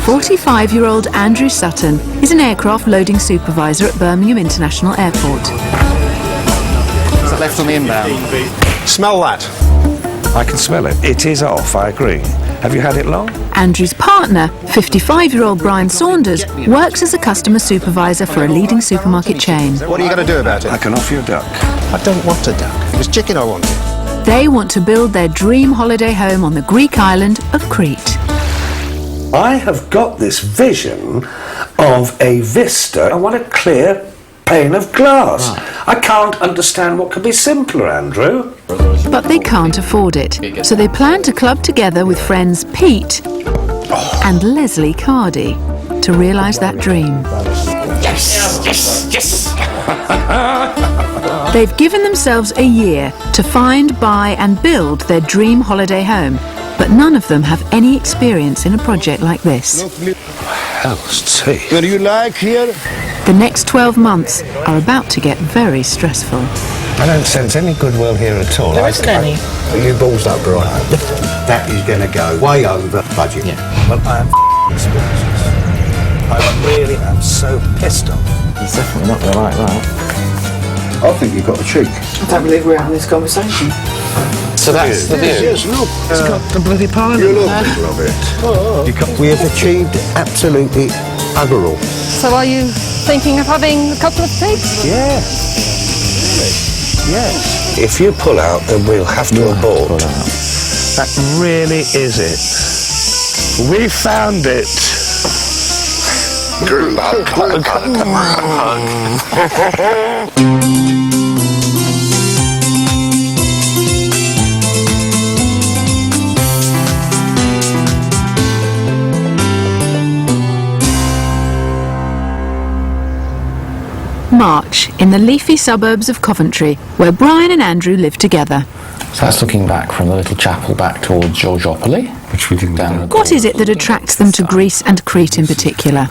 45-year-old Andrew Sutton is an aircraft loading supervisor at Birmingham International Airport. Is it left on the inbound? Smell that. I can smell it. It is off, I agree. Have you had it long? Andrew's partner, 55-year-old Brian Saunders, works as a customer supervisor for a leading supermarket chain. What are you going to do about it? I can offer you a duck. I don't want a duck. It was chicken I wanted. They want to build their dream holiday home on the Greek island of Crete. I have got this vision of a vista. I want a clear pane of glass. I can't understand what could be simpler, Andrew. But they can't afford it, so they plan to club together with friends Pete and Leslie Cardy to realise that dream. Yes, yes, yes. They've given themselves a year to find, buy and build their dream holiday home, but none of them have any experience in a project like this. Hell's tea. What do you like here? The next 12 months are about to get very stressful. I don't sense any goodwill here at all. There isn't any. You balls up, Brian. That is going to go way over budget. Yeah. Well, I am speechless. I really am so pissed off. He's definitely not going to like that. I think you've got the cheek. I don't believe we're having this conversation. So that's the view. Yes, look. It's got the bloody pile You in look, there. people of it. We have achieved absolutely bugger all. So are you thinking of having a couple of pigs? Yeah. Yes. If you pull out, then we'll have to abort. That really is it. We found it. Good luck. March, in the leafy suburbs of Coventry, where Brian and Andrew live together. So that's looking back from the little chapel back towards Georgiopolis, Which we didn't down do. What is it that attracts them to Greece and Crete in particular?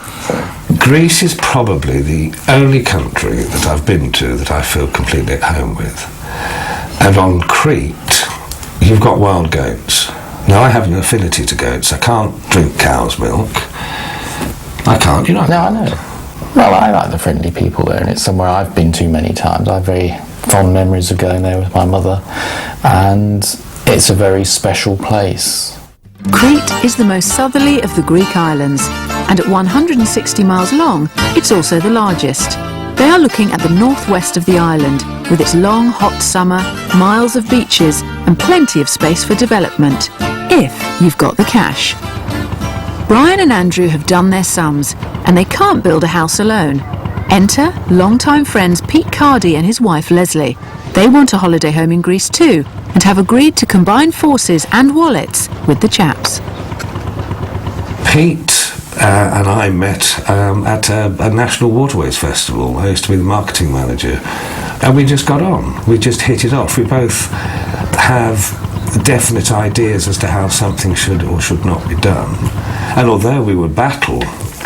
Greece is probably the only country that I've been to that I feel completely at home with. And on Crete, you've got wild goats. Now, I have an affinity to goats. I can't drink cow's milk. I can't, you know. No, I know. Well, I like the friendly people there, and it's somewhere I've been to many times. I have very fond memories of going there with my mother, and it's a very special place. Crete is the most southerly of the Greek islands, and at 160 miles long, it's also the largest. They are looking at the northwest of the island, with its long, hot summer, miles of beaches, and plenty of space for development, if you've got the cash. Brian and Andrew have done their sums, and they can't build a house alone. Enter longtime friends Pete Cardy and his wife Leslie. They want a holiday home in Greece too, and have agreed to combine forces and wallets with the chaps. Pete and I met at a National Waterways Festival. I used to be the marketing manager, and we just got on. We just hit it off. We both have definite ideas as to how something should or should not be done. And although we would battle,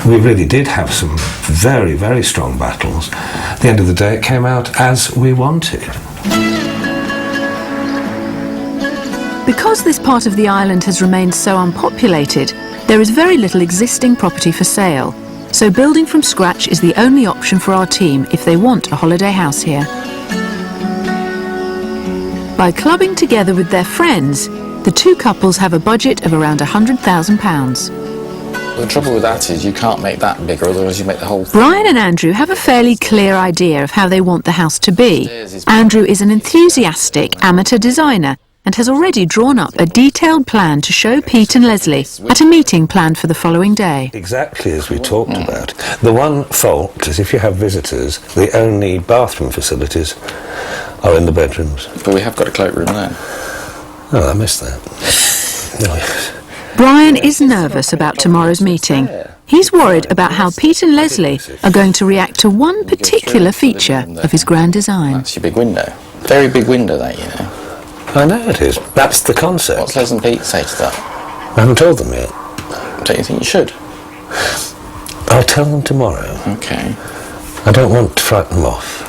we really did have some very, very strong battles. At the end of the day, it came out as we wanted. Because this part of the island has remained so unpopulated, there is very little existing property for sale. So building from scratch is the only option for our team if they want a holiday house here. By clubbing together with their friends, the two couples have a budget of around £100,000. The trouble with that is you can't make that bigger, otherwise you make the whole thing. Brian and Andrew have a fairly clear idea of how they want the house to be. Andrew is an enthusiastic amateur designer and has already drawn up a detailed plan to show Pete and Leslie at a meeting planned for the following day. Exactly as we talked about. The one fault is if you have visitors, the only bathroom facilities are in the bedrooms. But we have got a cloakroom there. Oh, I missed that. No. Brian is nervous about tomorrow's meeting. He's worried about how Pete and Leslie are going to react to one particular feature of his grand design. That's your big window. Very big window, that, you know. I know it is. That's the concept. What's Les and Pete say to that? I haven't told them yet. Don't you think you should? I'll tell them tomorrow. Okay. I don't want to frighten them off.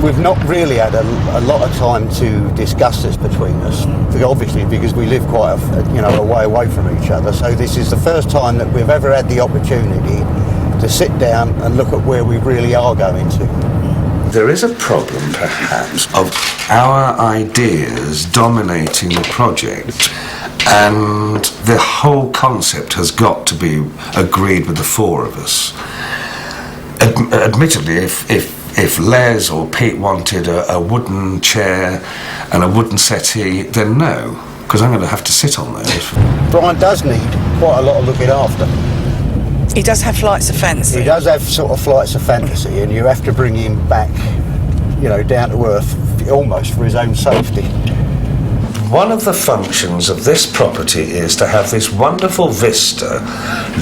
We've not really had a lot of time to discuss this between us, obviously because we live quite a way away from each other. So this is the first time that we've ever had the opportunity to sit down and look at where we really are going to. There is a problem, perhaps, of our ideas dominating the project, and the whole concept has got to be agreed with the four of us. Admittedly, if Les or Pete wanted a wooden chair and a wooden settee, then no, because I'm going to have to sit on those. Brian does need quite a lot of looking after. He does have flights of fancy. He does have sort of flights of fantasy, and you have to bring him back, down to earth, almost for his own safety. One of the functions of this property is to have this wonderful vista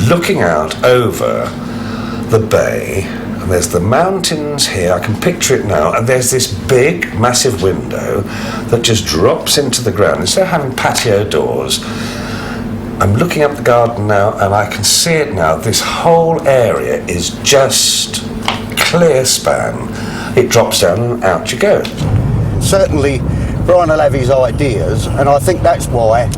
looking out over the bay. And there's the mountains here, I can picture it now, and there's this big, massive window that just drops into the ground. Instead of having patio doors, I'm looking up the garden now and I can see it now. This whole area is just clear span. It drops down and out you go. Certainly, Brian will have his ideas, and I think that's why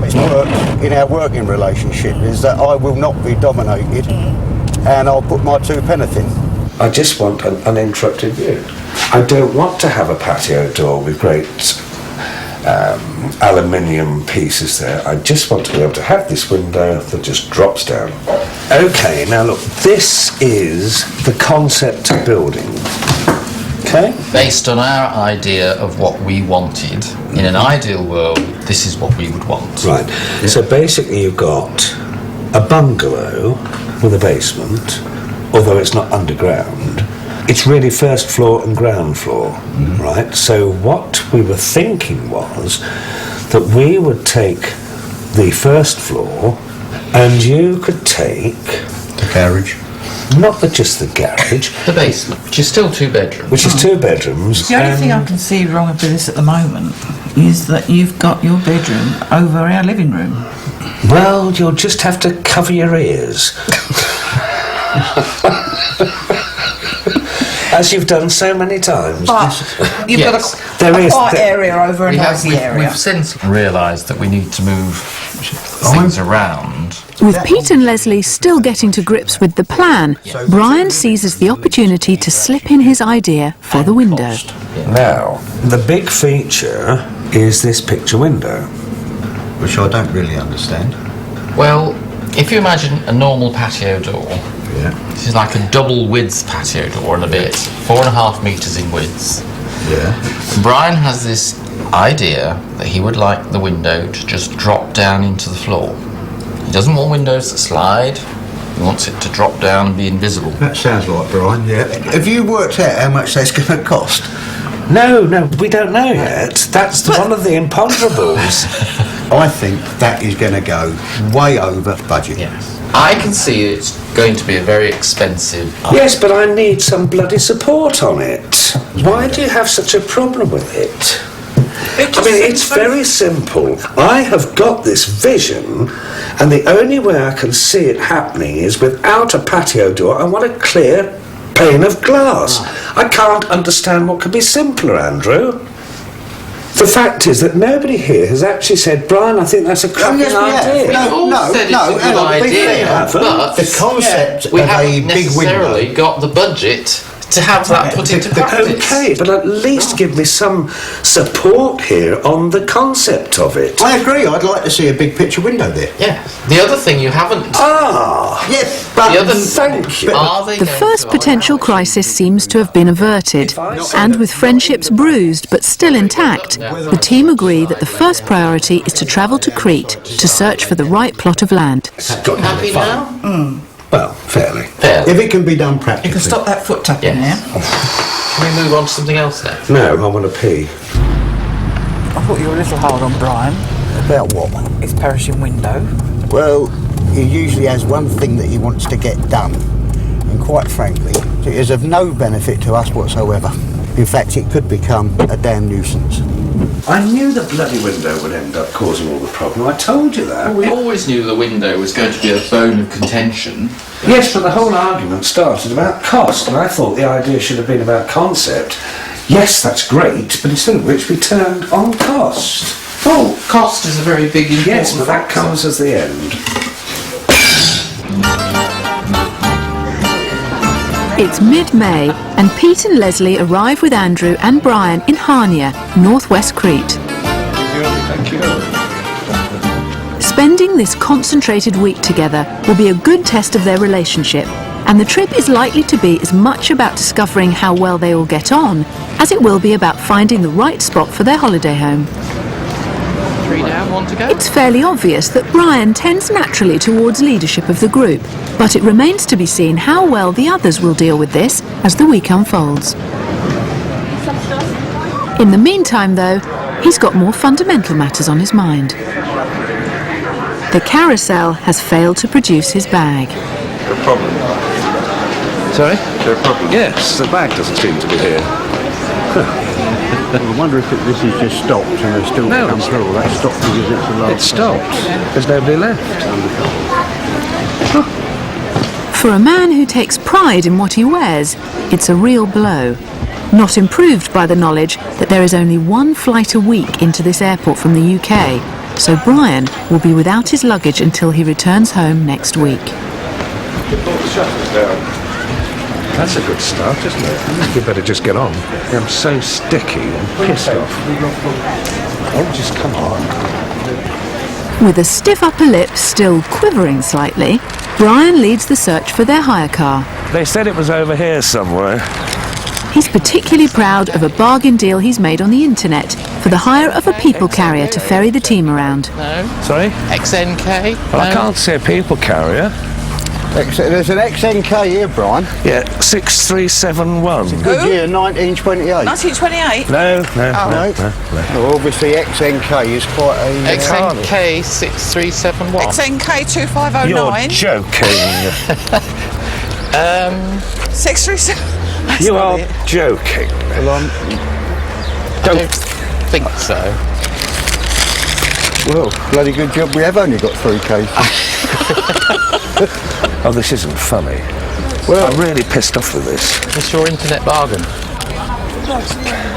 it's worked in our working relationship, is that I will not be dominated and I'll put my 2 pence in. I just want an uninterrupted view. I don't want to have a patio door with great aluminium pieces there. I just want to be able to have this window that just drops down. Okay, now look, this is the concept of building. Okay? Based on our idea of what we wanted, in an ideal world, this is what we would want. Right. Yeah. So basically you've got a bungalow with a basement, although it's not underground. It's really first floor and ground floor, right? So what we were thinking was that we would take the first floor and you could take... The garage. Not just the garage. The basement, which is still 2 bedrooms. Which is 2 bedrooms. The only thing I can see wrong with this at the moment is that you've got your bedroom over our living room. Well, you'll just have to cover your ears. As you've done so many times. But you've got a quiet area over a noisy area. We've since realised that we need to move things around. With Pete and Leslie still getting to grips with the plan, Brian seizes the opportunity to slip in his idea for the window. Now, the big feature is this picture window. Which I don't really understand. Well, if you imagine a normal patio door, this is like a double width patio door and a bit, 4.5 metres in width. Brian has this idea that he would like the window to just drop down into the floor. He doesn't want windows that slide. He wants it to drop down and be invisible. That sounds like Brian, yeah. Have you worked out how much that's going to cost? No, we don't know yet. That's one of the imponderables. I think that is going to go way over budget. Yes. I can see it's going to be a very expensive... Yes, but I need some bloody support on it. Why do you have such a problem with it? It's very simple. I have got this vision, and the only way I can see it happening is without a patio door. I want a clear pane of glass. I can't understand what could be simpler, Andrew. The fact is that nobody here has actually said, Brian, I think that's a cracking idea. But the concept we of haven't a big necessarily window. got the budget to have that put into practice. Okay, but at least give me some support here on the concept of it. I agree, I'd like to see a big picture window there. Yeah. The other thing you haven't... Yes, but thank you. The first potential crisis seems to have been averted, and with friendships bruised but still intact, the team agree that the first priority is to travel to Crete to search for the right plot of land. Happy now? Well, fairly. if it can be done practically. You can stop that foot tapping now. Can we move on to something else now? No, I want to pee. I thought you were a little hard on Brian. About what? His perishing window. Well, he usually has one thing that he wants to get done, and quite frankly, it is of no benefit to us whatsoever. In fact, it could become a damn nuisance. I knew the bloody window would end up causing all the problem. I told you that. We always knew the window was going to be a bone of contention. Yes, but the whole argument started about cost, and I thought the idea should have been about concept. Yes, that's great, but instead of which we turned on cost. Oh, cost is a very big important Yes, but that factor. comes as the end. It's mid-May, and Pete and Leslie arrive with Andrew and Brian in Hania, northwest Crete. Thank you. Spending this concentrated week together will be a good test of their relationship, and the trip is likely to be as much about discovering how well they all get on as it will be about finding the right spot for their holiday home. 3 down, 1 to go. It's fairly obvious that Brian tends naturally towards leadership of the group, but it remains to be seen how well the others will deal with this as the week unfolds. In the meantime, though, he's got more fundamental matters on his mind. The carousel has failed to produce his bag. The problem. Sorry? The problem. Yes, the bag doesn't seem to be here. I wonder if this is just stopped and they still come through. Or that's stopped because it's a large... It's stopped. There's nobody left. For a man who takes pride in what he wears, it's a real blow. Not improved by the knowledge that there is only one flight a week into this airport from the UK, so Brian will be without his luggage until he returns home next week. That's a good start, isn't it? We better just get on. I'm so sticky and pissed off. Oh, just come on. With a stiff upper lip still quivering slightly, Brian leads the search for their hire car. They said it was over here somewhere. He's particularly proud of a bargain deal he's made on the internet for the hire of a people carrier to ferry the team around. No. Sorry? XNK? Well, I can't see a people carrier. There's an XNK here, Brian. Yeah, 6371. Good year, 1928. 1928? No. Well, obviously XNK is quite a... XNK 6371. XNK 2509. You're joking. 637. You are joking. Well, I don't think so. well, bloody good job we have only got 3 cases. Oh, this isn't funny. Well, I'm really pissed off with this. It's your internet bargain.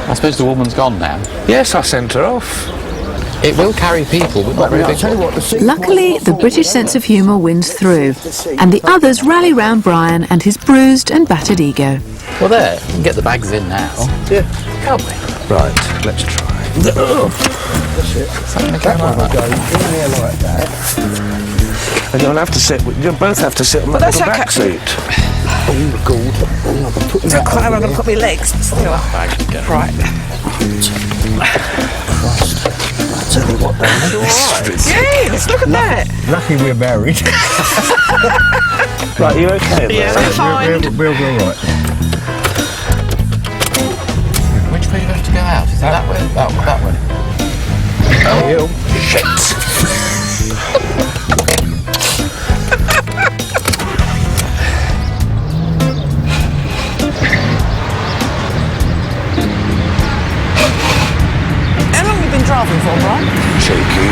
I suppose the woman's gone now. Yes, I sent her off. It will carry people, but not very I'll big tell you ones. what, the seat Luckily, the British sense of humour wins through, and the others rally round Brian and his bruised and battered ego. Well, there. We can get the bags in now. Yeah. Can't we? Right, let's try. That one will go in there like that. And you'll have to sit. You'll both have to sit on the that's little okay. back seat. Oh, God. Oh, I'm putting that I'm going to put my legs still. Right. I'll tell you what, Yes, look at that. lucky we're married. Right, you okay? Yeah, there? fine. We'll be all right. Which way do you have to go out? Is it that way? That way. Oh, Shit. How long have you been driving for, Brian? Cheeky.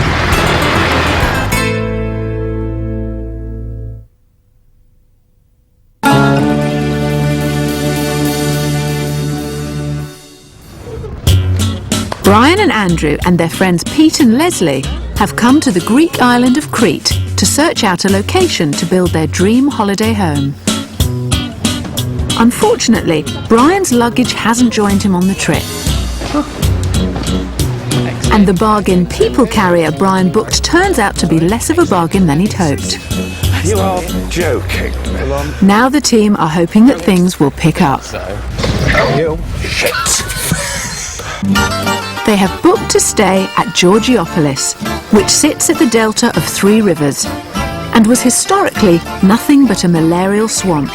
Brian and Andrew and their friends Pete and Leslie have come to the Greek island of Crete to search out a location to build their dream holiday home. Unfortunately, Brian's luggage hasn't joined him on the trip. And the bargain people carrier Brian booked turns out to be less of a bargain than he'd hoped. You are joking. Now the team are hoping that things will pick up. Shit. They have booked to stay at Georgiopolis, which sits at the delta of 3 rivers, and was historically nothing but a malarial swamp,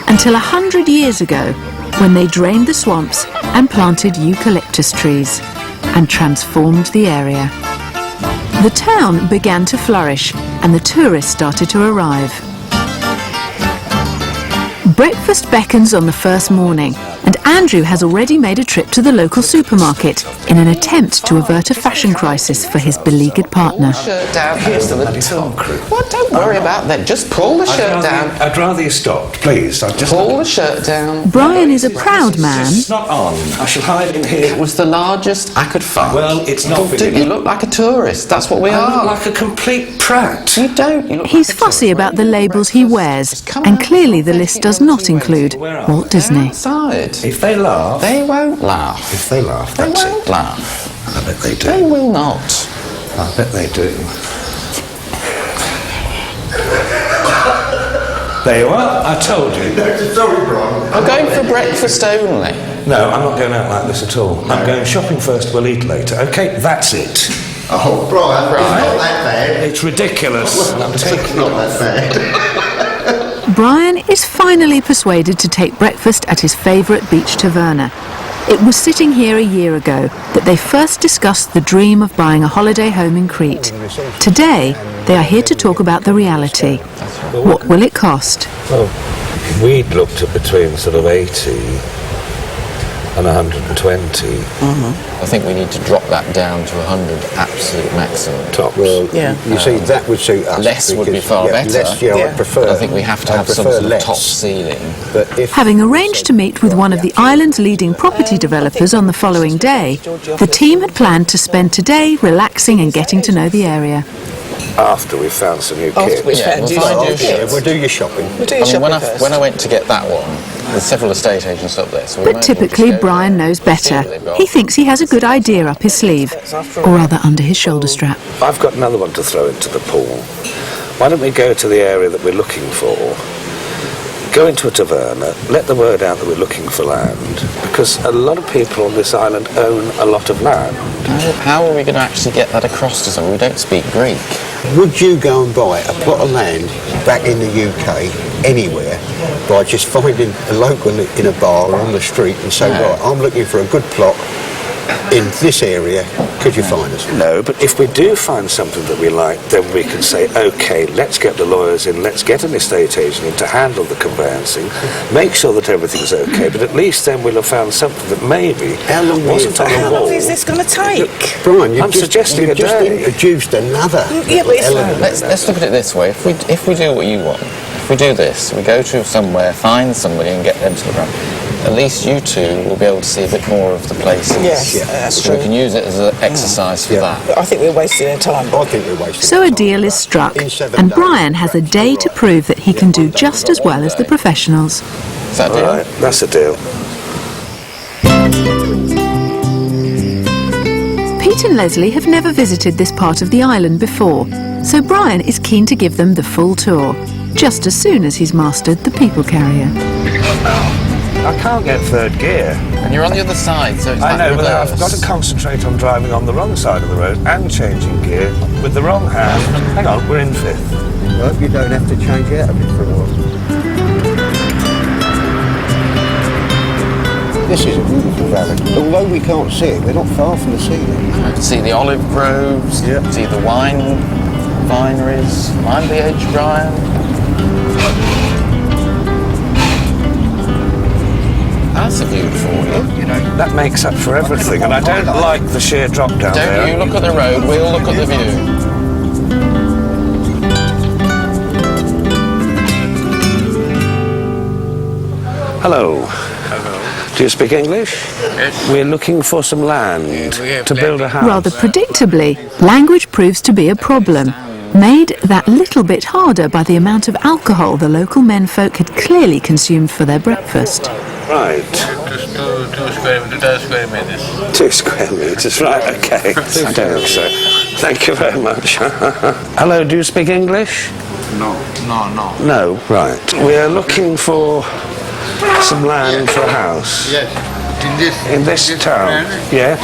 until 100 years ago, when they drained the swamps and planted eucalyptus trees, and transformed the area. The town began to flourish, and the tourists started to arrive. Breakfast beckons on the first morning, and Andrew has already made a trip to the local supermarket in an attempt to avert a fashion crisis for his beleaguered partner. Shirt down. Here's the bloody top, Crete. Well, don't worry about that. Just pull the shirt down. I'd rather you stopped, please. Pull the shirt down. Brian is a proud man. It's not on. I shall hide in here. It was the largest I could find. Well, it's not. Dude, you look like a tourist. That's what we I are. look like a complete prat. You don't. You look He's like a fussy about the labels he wears, and clearly the list does not include Walt Disney. outside. If they laugh... They won't laugh. If they laugh, They that's won't it. laugh. I bet they do. They will not. I bet they do. There you are. I told you. Sorry, Brian. I'm going for breakfast only. No, I'm not going out like this at all. I'm going shopping first, we'll eat later. OK, that's it. Oh, Brian, it's not that bad. It's ridiculous. I'm taking It's not that bad. Brian is finally persuaded to take breakfast at his favourite beach taverna. It was sitting here a year ago that they first discussed the dream of buying a holiday home in Crete. Today, they are here to talk about the reality. What will it cost? Well, we'd looked at between sort of 80 and 120. I think we need to drop that down to 100 absolute maximum. Tops. Well, you see, that would suit us. Less would be far better. Less, I prefer. But I think we have to I have some prefer sort of less. top ceiling. But if Having arranged to meet with one of the island's leading property developers on the following day, the team had planned to spend today relaxing and getting to know the area. After we've found some new kit. we'll find you we'll do your shopping. when I went to get that one, there's several estate agents up there. So we But might as well typically, just go Brian there, knows see better. what they've got. He thinks he has a good idea up his sleeve, or rather under his shoulder strap. I've got another one to throw into the pool. Why don't we go to the area that we're looking for, go into a taverna, let the word out that we're looking for land, because a lot of people on this island own a lot of land. How are we going to actually get that across to someone? We don't speak Greek. Would you go and buy a plot of land back in the UK, anywhere, by just finding a local in a bar or on the street and say, right, I'm looking for a good plot in this area, could you find us? No, but if we do find something that we like, then we can say, OK, let's get the lawyers in, let's get an estate agent in to handle the conveyancing, make sure that everything's OK, but at least then we'll have found something that maybe wasn't on the How wall. long is this going to take? Brian, I'm suggesting a just day. introduced another Yeah, but it's element. Let's look at it this way. If we do what you want, if we do this, we go to somewhere, find somebody and get them to the ground, at least you two will be able to see a bit more of the places. Yes, that's So we true. can use it as an exercise for that. I think we're wasting our time. I think we're wasting So a time. deal is struck, In 7 and days. Brian has a day to prove that he can do just as well as the professionals. Is that a deal? Right, that's a deal. Pete and Leslie have never visited this part of the island before, so Brian is keen to give them the full tour, just as soon as he's mastered the people carrier. I can't get third gear. And you're on the other side, so it's I like know, but reverse. I've got to concentrate on driving on the wrong side of the road and changing gear with the wrong hand. Hang on, we're in fifth. I hope you don't have to change out of it for a while. This is a beautiful valley. Although we can't see it, we're not far from the sea. I can see the olive groves, see the wine vineries. Mind the edge, Brian. That's a view for you. That makes up for everything, and I don't like the sheer drop down there. Don't you look at the road, we'll look at the view. Hello. Do you speak English? Yes. We're looking for some land to build a house. Rather predictably, language proves to be a problem, made that little bit harder by the amount of alcohol the local menfolk had clearly consumed for their breakfast. Right. 2 square meters. 2 square metres, right, okay. I don't think so. Thank you very much. Hello, do you speak English? No. No, right. We're looking for some land for a house. Yes. In this town? Yes.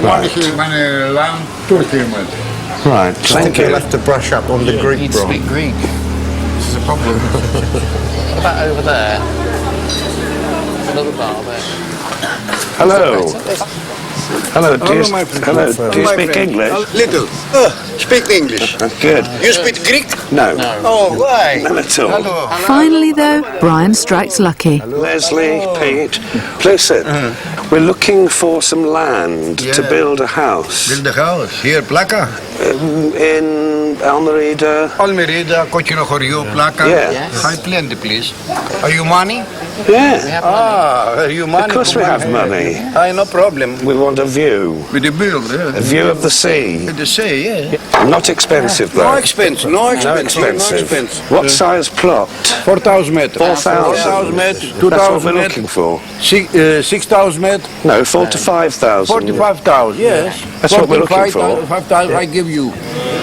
Right. Right, I think thank you'll you. have to brush up on the You Greek, need to speak Brian. Greek. This is a problem. What about over there? Another bar there. Hello. Hello, do you, my friend. hello, do you My speak friend. English? Little. Speak English. Good. You speak Greek? No. Oh, why? None at all. Hello. Finally, though, Brian strikes lucky. Leslie, Pete, listen, we're looking for some land to build a house Build the house. Here, Plaka. in Almerida. Almerida, Κόκκινο χωριό, Plaka. Yeah. High plenty, please. Are you money? Yeah, Are you money? of course we have money. No problem. We want a view, With the build, a view of the sea. With the sea, yeah. Not expensive though. No expensive. No expensive. No expensive. What size plot? 4,000 meters. 4,000. 4,000 meters. That's what 2,000 we're meters. looking for. 6,000 meters. No, 4 to 5,000. 45,000. Yes. That's what we're looking for. 5,000. I give you.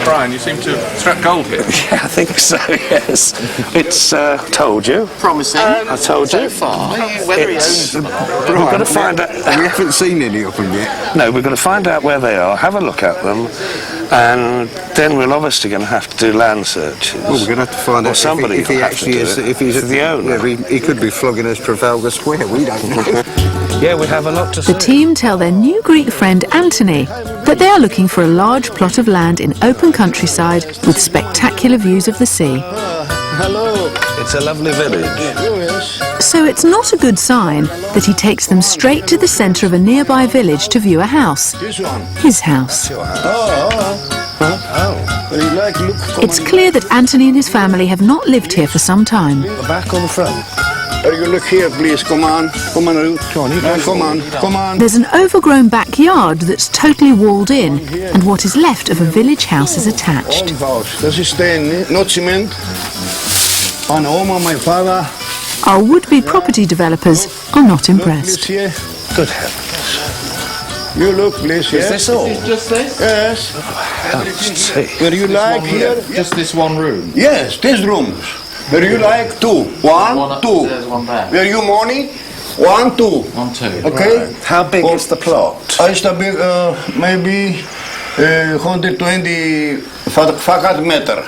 Brian, you seem to have struck gold here. Yeah, I think so, yes. It's, told you. Promising. I told you. So far. Whether he It's, owns them. we've got to find out. We haven't seen any of them yet. No, we've got to find out where they are, have a look at them, and then we're obviously going to have to do land searches. Well, we're going to have to find Or out somebody if he will have actually to do is. it. If he's The owner. Yeah, he could be flogging us Trafalgar Square. We don't know. Yeah, we have a lot to The see. team tell their new Greek friend Anthony that they are looking for a large plot of land in open countryside with spectacular views of the sea. Hello. It's a lovely village. Yes. So it's not a good sign that he takes them straight to the centre of a nearby village to view a house. This one. His house. You like look? It's clear that Anthony and his family have not lived here for some time. The back or the front? You look here, please. Come on. Come on, Ruth. Come on. Come on. There's an overgrown backyard that's totally walled in, and what is left of a village house is attached. House. Das ist not cement. Meine Oma, my father. Our would-be property developers are not impressed. Here. Good heavens. You look, please. Is this all? Just this? Yes. See. Where you like here? Just this one room? Yes, these rooms. Where you like two. One, two. There's one there. Where you money? 1, 2. 1, 2. Okay? How big is the plot? It's a big, maybe 120 fakat meter.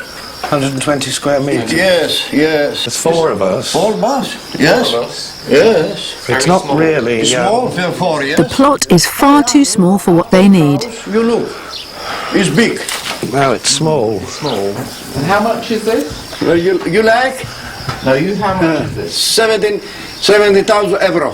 120 square metres. Yes, yes. There's 4 of us. 4 bus. Yes. Yes. It's not really... It's small for 4, yes. The plot is far too small for what they need. You look. It's big. No, it's small. Small. And how much is this? You like? No, you how much is this? 70,000 euro.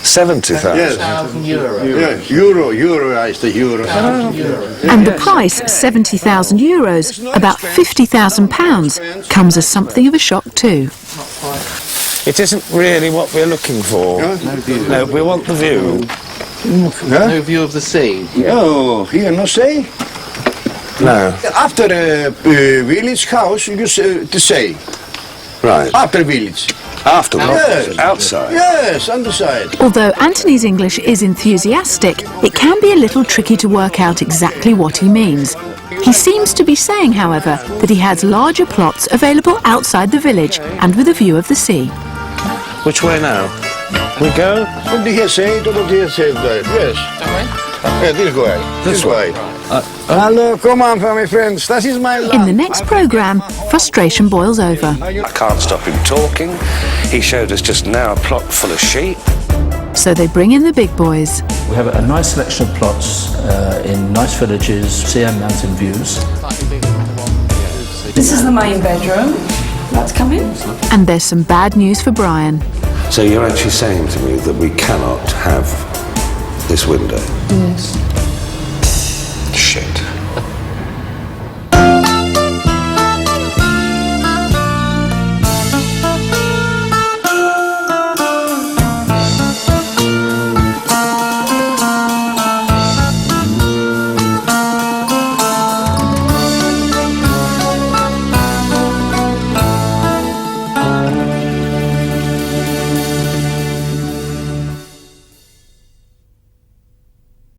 70,000? Yes. 1,000 euro. Yes. Euro, I say euro. And the price, €70,000, about £50,000, comes as something of a shock too. It isn't really what we're looking for. No, we want the view. No view of the sea. Oh, here no say? No. After a village house, you to say. Right. After village. Afterwards? Yes. Outside? Yes, on the side. Although Anthony's English is enthusiastic, it can be a little tricky to work out exactly what he means. He seems to be saying, however, that he has larger plots available outside the village and with a view of the sea. Which way now? We go? What did he say? What did he say? Yes. Yeah, this way. This way. Hello, come on, my friends. That is my land. In the next programme, frustration boils over. I can't stop him talking. He showed us just now a plot full of sheep. So they bring in the big boys. We have a nice selection of plots in nice villages, sea and mountain views. This is the main bedroom. Let's come in. And there's some bad news for Brian. So you're actually saying to me that we cannot have this window? Yes.